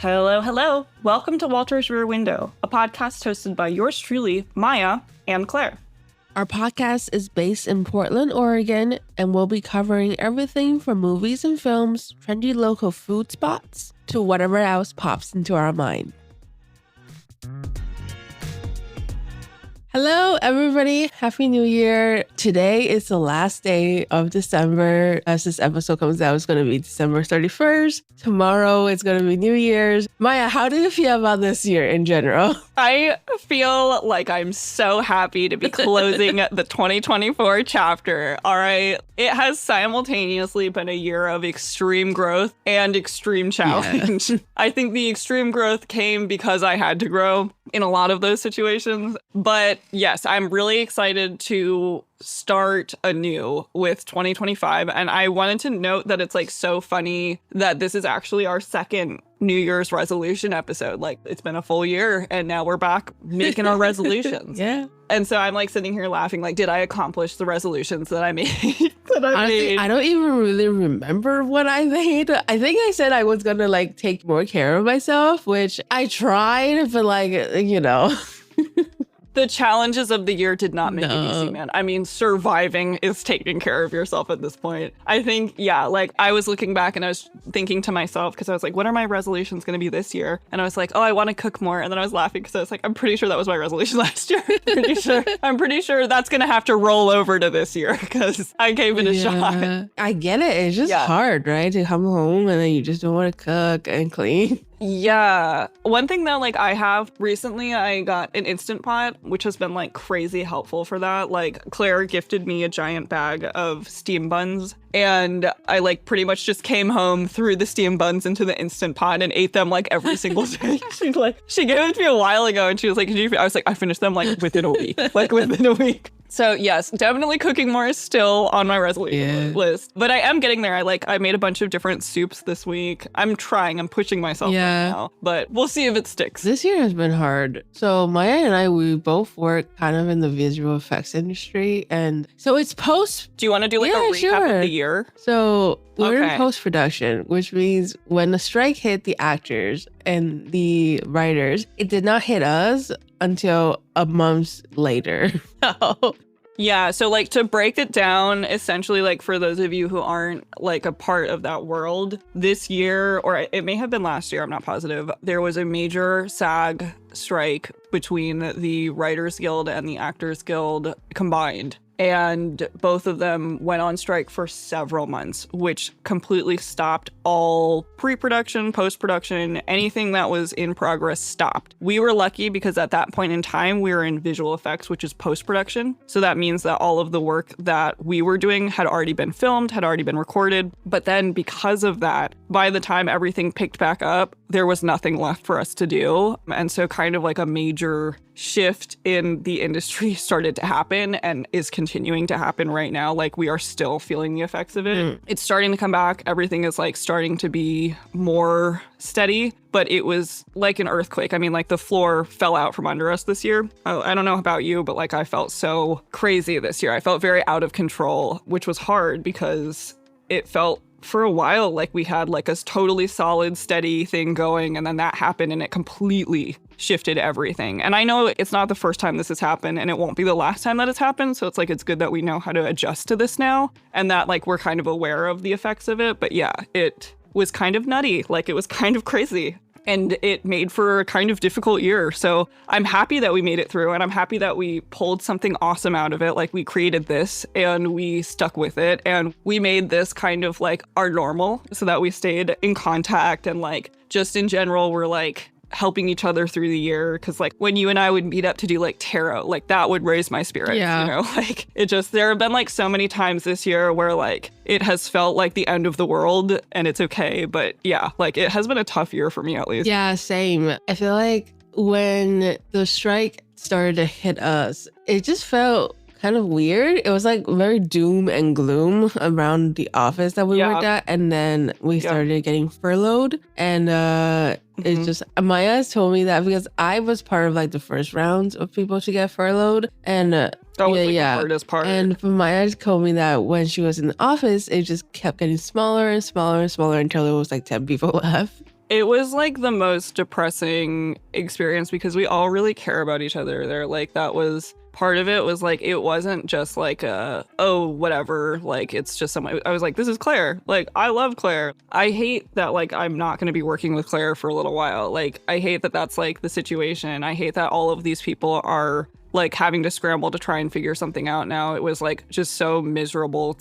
Hello, hello. Welcome to Walter's Rear Window, a podcast hosted by yours truly, Maya and Claire. Our podcast is based in Portland, Oregon, and we'll be covering everything from movies and films, trendy local food spots, to whatever else pops into our mind. Hello, everybody. Happy New Year. Today is the last day of December. As this episode comes out, it's going to be December 31st. Tomorrow, it's going to be New Year's. Maya, how do you feel about this year in general? I feel like I'm so happy to be closing the 2024 chapter. All right. It has simultaneously been a year of extreme growth and extreme challenge. Yeah. I think the extreme growth came because I had to grow in a lot of those situations. But yes, I'm really excited to start anew with 2025. And I wanted to note that it's like so funny that this is actually our second New Year's resolution episode. Like, it's been a full year and now we're back making our resolutions. Yeah. And so I'm like sitting here laughing, like, did I accomplish the resolutions that I made? Honestly, I don't even really remember what I made. I think I said I was going to like take more care of myself, which I tried, but like, you know. The challenges of the year did not make it easy, man. I mean, surviving is taking care of yourself at this point. I think, yeah, like I was looking back and I was thinking to myself, because I was like, what are my resolutions going to be this year? And I was like, oh, I want to cook more. And then I was laughing because I was like, I'm pretty sure that was my resolution last year. I'm pretty sure that's going to have to roll over to this year because I gave it a shot. I get it. It's just hard, right? To come home and then you just don't want to cook and clean. Yeah. One thing that like I have recently, I got an Instant Pot, which has been like crazy helpful for that. Like Claire gifted me a giant bag of steam buns and I like pretty much just came home, threw the steam buns into the Instant Pot and ate them like every single day. She gave it to me a while ago and she was like, I was like, I finished them like within a week, So yes, definitely cooking more is still on my resolution list, but I am getting there. I made a bunch of different soups this week. I'm pushing myself right now, but we'll see if it sticks. This year has been hard. So Maya and I, we both work kind of in the visual effects industry. And so it's post. Do you want to do like a recap of the year? So we're in post-production, which means when the strike hit the actors and the writers, it did not hit us until a month later. Yeah, so like to break it down, essentially, like for those of you who aren't like a part of that world, this year, or it may have been last year, I'm not positive, there was a major SAG strike between the Writers Guild and the Actors Guild combined. And both of them went on strike for several months, which completely stopped all pre-production, post-production, anything that was in progress stopped. We were lucky because at that point in time, we were in visual effects, which is post-production. So that means that all of the work that we were doing had already been filmed, had already been recorded. But then because of that, by the time everything picked back up, there was nothing left for us to do. And so kind of like a major shift in the industry started to happen and is continuing to happen right now. Like we are still feeling the effects of it. It's starting to come back. Everything is like starting to be more steady, but it was like an earthquake. I mean, like the floor fell out from under us this year. I don't know about you, but like I felt so crazy this year. I felt very out of control, which was hard because it felt for a while like we had like a totally solid, steady thing going, and then that happened and it completely shifted everything. And I know it's not the first time this has happened and it won't be the last time that it's happened. So it's like, it's good that we know how to adjust to this now and that like we're kind of aware of the effects of it. But yeah, it was kind of nutty. Like it was kind of crazy. And it made for a kind of difficult year. So I'm happy that we made it through and I'm happy that we pulled something awesome out of it. Like we created this and we stuck with it and we made this kind of like our normal so that we stayed in contact and like just in general, we're like helping each other through the year. Cause like when you and I would meet up to do like tarot, like that would raise my spirits, you know, like it just, there have been like so many times this year where like it has felt like the end of the world and it's okay. But yeah, like it has been a tough year for me at least. Yeah, same. I feel like when the strike started to hit us, it just felt kind of weird. It was like very doom and gloom around the office that we worked at. And then we started getting furloughed. And it's just, Maya has told me that because I was part of like the first round of people to get furloughed. And that was like the hardest part. And Maya told me that when she was in the office, it just kept getting smaller and smaller and smaller until there was like 10 people left. It was like the most depressing experience because we all really care about each other there. Like that was part of it was like, it wasn't just like oh, whatever. Like it's just someone, I was like, this is Claire. Like I love Claire. I hate that like I'm not going to be working with Claire for a little while. Like I hate that that's like the situation. I hate that all of these people are like having to scramble to try and figure something out now. It was like just so miserable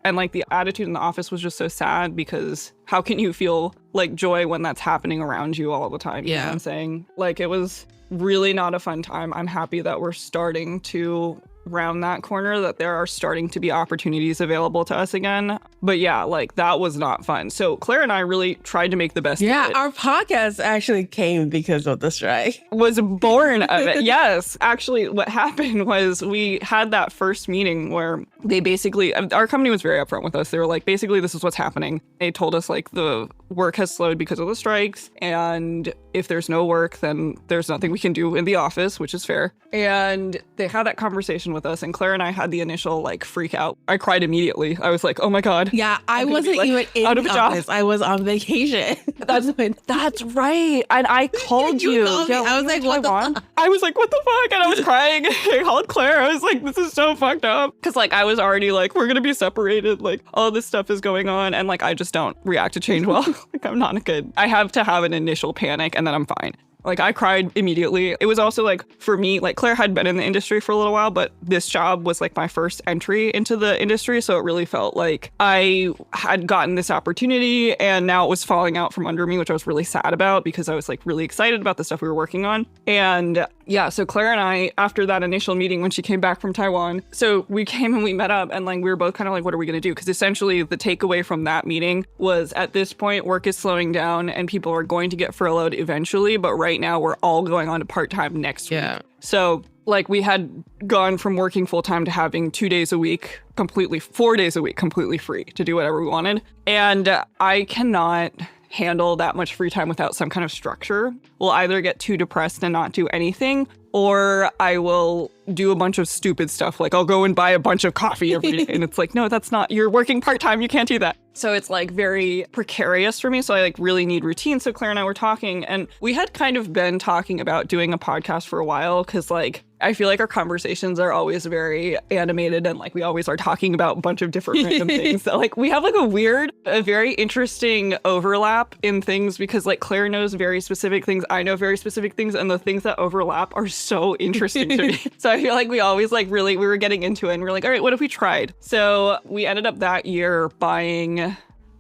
and like the attitude in the office was just so sad because how can you feel like joy when that's happening around you all the time? You know what I'm saying? Like it was really not a fun time. I'm happy that we're starting to round that corner, that there are starting to be opportunities available to us again. But yeah, like that was not fun. So Claire and I really tried to make the best of it. Our podcast actually came because of the strike. Was born of it. Yes. Actually, what happened was we had that first meeting where they basically, our company was very upfront with us. They were like, basically, this is what's happening. They told us like the work has slowed because of the strikes. And if there's no work, then there's nothing we can do in the office, which is fair. And they had that conversation with us. And Claire and I had the initial like freak out. I cried immediately. I was like, oh my God. Yeah, I wasn't even in the office. I was on vacation. That's right. And I called you. Yeah, I was like, what the fuck? I was like, what the fuck? And I was crying. I called Claire. I was like, this is so fucked up. Because like I was already like, we're going to be separated. Like all this stuff is going on. And like, I just don't react to change well. Like I'm not good. I have to have an initial panic and then I'm fine. Like I cried immediately. It was also like for me, like Claire had been in the industry for a little while, but this job was like my first entry into the industry. So it really felt like I had gotten this opportunity and now it was falling out from under me, which I was really sad about because I was like really excited about the stuff we were working on. And yeah, so Claire and I, after that initial meeting when she came back from Taiwan, so we came and we met up and like we were both kind of like, what are we going to do? Because essentially the takeaway from that meeting was at this point, work is slowing down and people are going to get furloughed eventually. But right now we're all going on to part-time next week. So like we had gone from working full-time to having 4 days a week completely free to do whatever we wanted. And I cannot handle that much free time without some kind of structure. We'll either get too depressed and not do anything, or I will do a bunch of stupid stuff. Like I'll go and buy a bunch of coffee every day. And it's like, no, that's not, you're working part-time. You can't do that. So it's like very precarious for me. So I like really need routine. So Claire and I were talking and we had kind of been talking about doing a podcast for a while. Cause like, I feel like our conversations are always very animated and like we always are talking about a bunch of different random things. So like we have like a very interesting overlap in things because like Claire knows very specific things. I know very specific things and the things that overlap are so interesting to me. So I feel like we always like really, we were getting into it and we're like, all right, what if we tried? So we ended up that year buying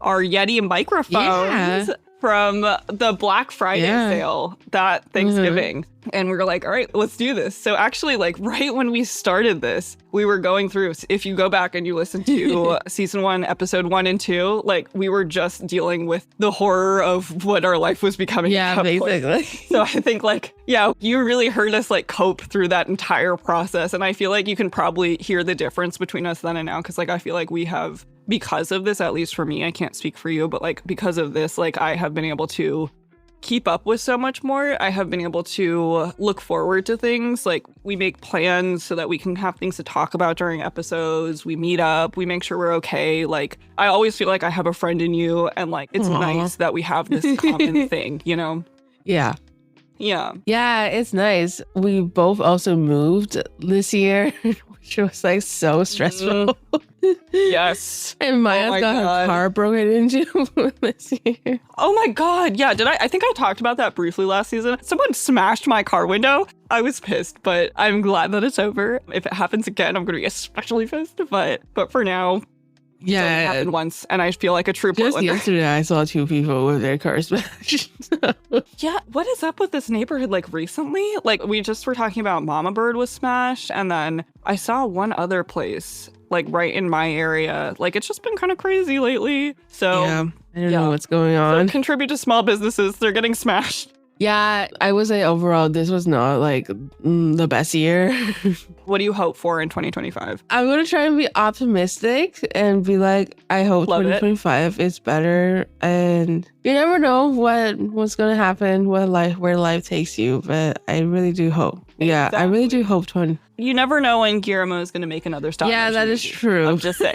our Yeti microphones from the Black Friday sale that Thanksgiving. And we were like, all right, let's do this. So actually, like right when we started this, we were going through, if you go back and you listen to season 1, episode 1 and 2, like we were just dealing with the horror of what our life was becoming. Yeah, basically. So I think like, yeah, you really heard us like cope through that entire process. And I feel like you can probably hear the difference between us then and now. Cause like, I feel like we have, because of this, at least for me, I can't speak for you, but like because of this, like I have been able to keep up with so much more. I have been able to look forward to things. Like we make plans so that we can have things to talk about during episodes. We meet up, we make sure we're okay. Like I always feel like I have a friend in you and like it's nice that we have this common thing, you know? Yeah. Yeah. Yeah, it's nice. We both also moved this year, which was like so stressful. Yes. And Maya's got her car broken into this year. Oh my God. Yeah. I think I talked about that briefly last season. Someone smashed my car window. I was pissed, but I'm glad that it's over. If it happens again, I'm going to be especially pissed. But for now, yeah, it happened once, and I feel like a true Just Portlander. Yesterday, I saw 2 people with their cars smashed. Yeah, what is up with this neighborhood? Like recently, like we just were talking about Mama Bird was smashed, and then I saw one other place, like right in my area. Like it's just been kind of crazy lately. So yeah, I don't know what's going on. So contribute to small businesses; they're getting smashed. Yeah, I would say overall, this was not like the best year. What do you hope for in 2025? I'm going to try and be optimistic and be like, I hope 2025 is better. And You never know what's gonna happen, where life takes you, but I really do hope. Yeah, exactly. I really do hope. You never know when Guillermo is going to make another stop. Yeah, that is true. I'm just saying.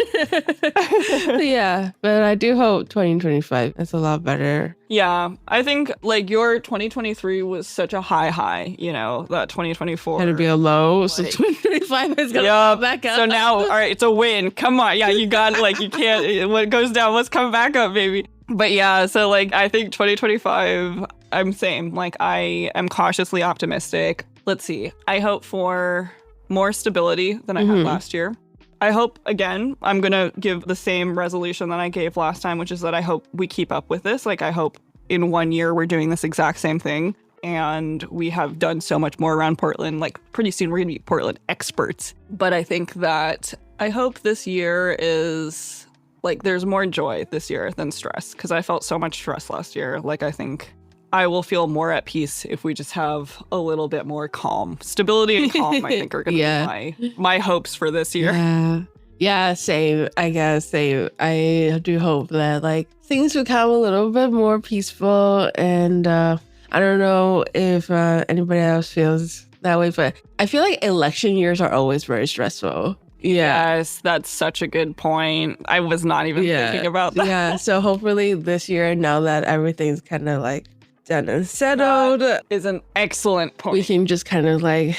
Yeah, but I do hope 2025 is a lot better. Yeah, I think like your 2023 was such a high, you know, that 2024 had to be a low, like, so 2025 is gonna come back up. So now, all right, it's a win. Come on, yeah, you got like you can't. What goes down must come back up, baby. But yeah, so like I think 2025, I'm same. Like I am cautiously optimistic. Let's see. I hope for more stability than I had last year. I hope, again, I'm going to give the same resolution that I gave last time, which is that I hope we keep up with this. Like, I hope in 1 year we're doing this exact same thing. And we have done so much more around Portland. Like, pretty soon we're going to be Portland experts. But I think that I hope this year is, like, there's more joy this year than stress. Because I felt so much stress last year. Like, I think I will feel more at peace if we just have a little bit more calm. Stability and calm, I think, are going to be my hopes for this year. Yeah, same. I guess same. I do hope that like things become a little bit more peaceful. And I don't know if anybody else feels that way, but I feel like election years are always very stressful. Yeah. Yes, that's such a good point. I was not even thinking about that. Yeah, so hopefully this year, now that everything's kind of like done and settled, that is an excellent point. We can just kind of like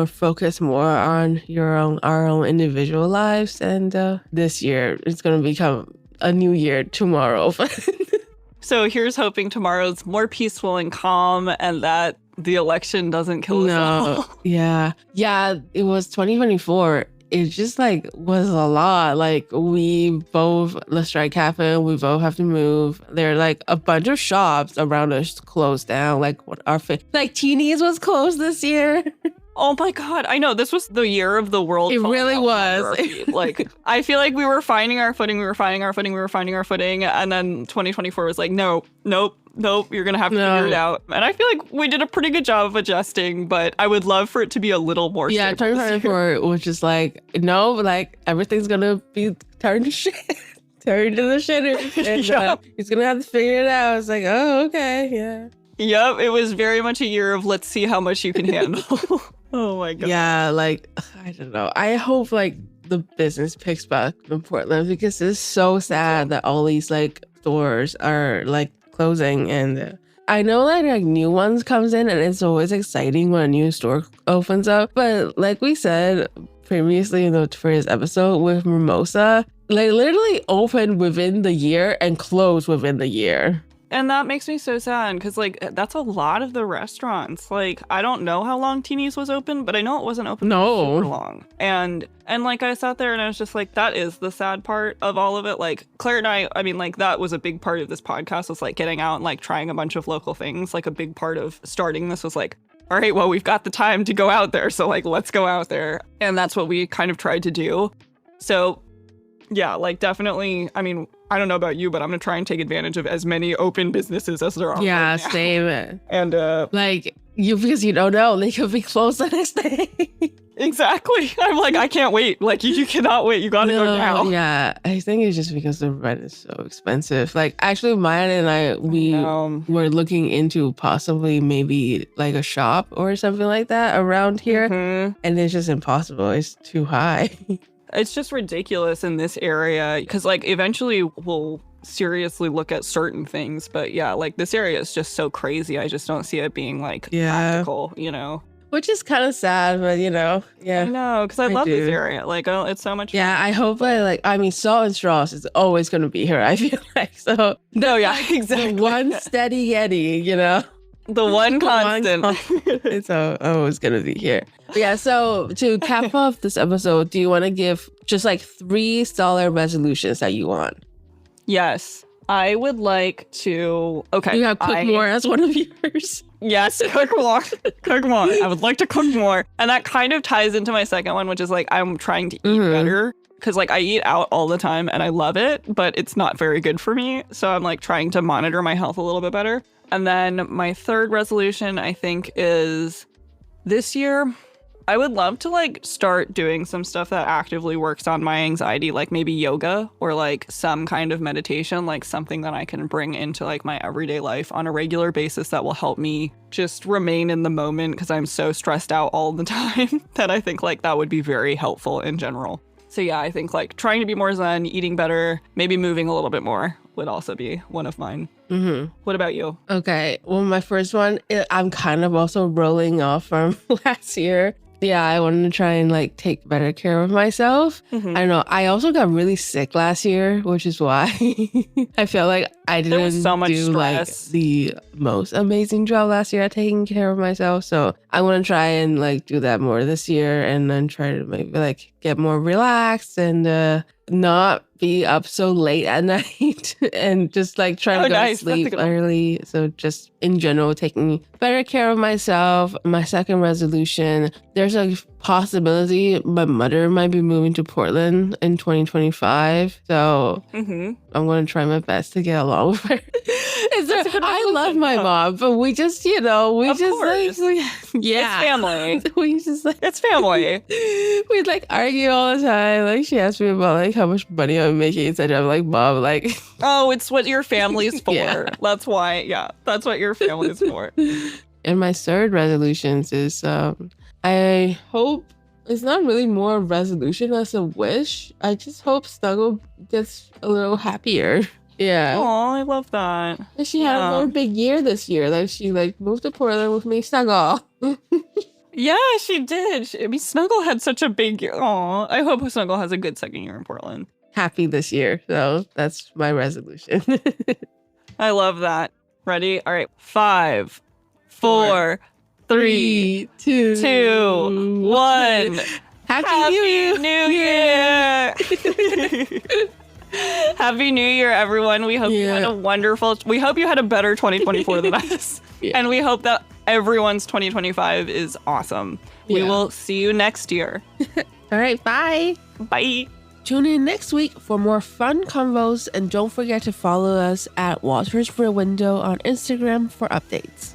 focus more on our own individual lives, and this year it's going to become a new year tomorrow. So here's hoping tomorrow's more peaceful and calm, and that the election doesn't kill us all. Yeah, it was 2024. It just like was a lot. Like the strike happened. We both have to move. There are like a bunch of shops around us closed down. Like like Teeny's was closed this year. Oh my God. I know this was the year of the world. It really was. Like, I feel like we were finding our footing. And then 2024 was like, nope. You're going to have to figure it out. And I feel like we did a pretty good job of adjusting, but I would love for it to be a little more stable. Yeah, 2024 was just like, no, like everything's going to be turned to shit. Turned to the shitter. And he's going to have to figure it out. It's like, oh, okay. Yeah. Yep. It was very much a year of let's see how much you can handle. Oh my God. Yeah, like, I don't know. I hope like the business picks back in Portland, because it's so sad that all these like stores are like closing. And I know that like new ones comes in, and it's always exciting when a new store opens up. But like we said previously in the previous episode with Mimosa, they literally opened within the year and closed within the year. And that makes me so sad, because like that's a lot of the restaurants. Like I don't know how long Teeny's was open, but I know it wasn't open for super long. And like I sat there and I was just like, that is the sad part of all of it. Like Claire and I mean, like that was a big part of this podcast, was like getting out and like trying a bunch of local things. Like a big part of starting this was like, all right, well, we've got the time to go out there, so like let's go out there. And that's what we kind of tried to do. So yeah, like definitely, I mean, I don't know about you, but I'm going to try and take advantage of as many open businesses as there are. Yeah, right now. Same. And like because you don't know, they could be closed the next day. Exactly. I'm like, I can't wait. Like you cannot wait. You got to go now. Yeah, I think it's just because the rent is so expensive. Like actually, Maya and I, we were looking into possibly maybe like a shop or something like that around here, and it's just impossible. It's too high. It's just ridiculous in this area, because like eventually we'll seriously look at certain things. But yeah, like this area is just so crazy. I just don't see it being like practical, you know? Which is kind of sad, but you know, yeah. No, because I love this area. Like, oh, it's so much fun. Yeah, I hope I mean, Salt and Straws is always going to be here, I feel like. So, no, yeah, exactly. One steady Yeti, you know? The one constant. It's always going to be here. But yeah, so to cap off this episode, do you want to give just like 3 solid resolutions that you want? Yes. I would like to... Okay. You have cook more as one of yours. Yes, cook more. Cook more. I would like to cook more. And that kind of ties into my second one, which is like I'm trying to eat better. Because like I eat out all the time and I love it, but it's not very good for me. So I'm like trying to monitor my health a little bit better. And then my third resolution, I think, is this year, I would love to like start doing some stuff that actively works on my anxiety, like maybe yoga or like some kind of meditation, like something that I can bring into like my everyday life on a regular basis that will help me just remain in the moment because I'm so stressed out all the time that I think like that would be very helpful in general. So yeah, I think like trying to be more zen, eating better, maybe moving a little bit more would also be one of mine. What about you? Okay. Well, my first one, I'm kind of also rolling off from last year. Yeah, I wanted to try and like take better care of myself. I don't know. I also got really sick last year, which is why I feel like I didn't was so much do stress. like the most amazing job last year at taking care of myself. So I want to try and like do that more this year, and then try to maybe like get more relaxed and not be up so late at night and just like try to go to sleep early. So just in general, taking better care of myself. My second resolution, there's a possibility my mother might be moving to Portland in 2025. So I'm going to try my best to get along with her. I love my mom, but we just, you know, we of just course. like, yeah. It's family. We just like, it's family. We like argue all the time. Like she asked me about like how much money I'm making, etc. I'm like, Mom, like, oh, it's what your family's for. Yeah. That's why. Yeah, that's what your family's for. And my third resolutions is I hope it's not really more a resolution as a wish. I just hope Snuggle gets a little happier. Yeah. Oh, I love that. And she had a more big year this year. Like she like moved to Portland with me, Snuggle. Yeah, she did. I mean, Snuggle had such a big year. Aw, I hope Snuggle has a good second year in Portland. Happy this year. So that's my resolution. I love that. Ready? All right. 5, 4, 3, 2, 1. Happy New Year! Happy New Year, everyone. We hope you had we hope you had a better 2024 than us. And we hope that everyone's 2025 is awesome. We will see you next year. All right, bye. Bye. Tune in next week for more fun convos, and don't forget to follow us at Waters for a Window on Instagram for updates.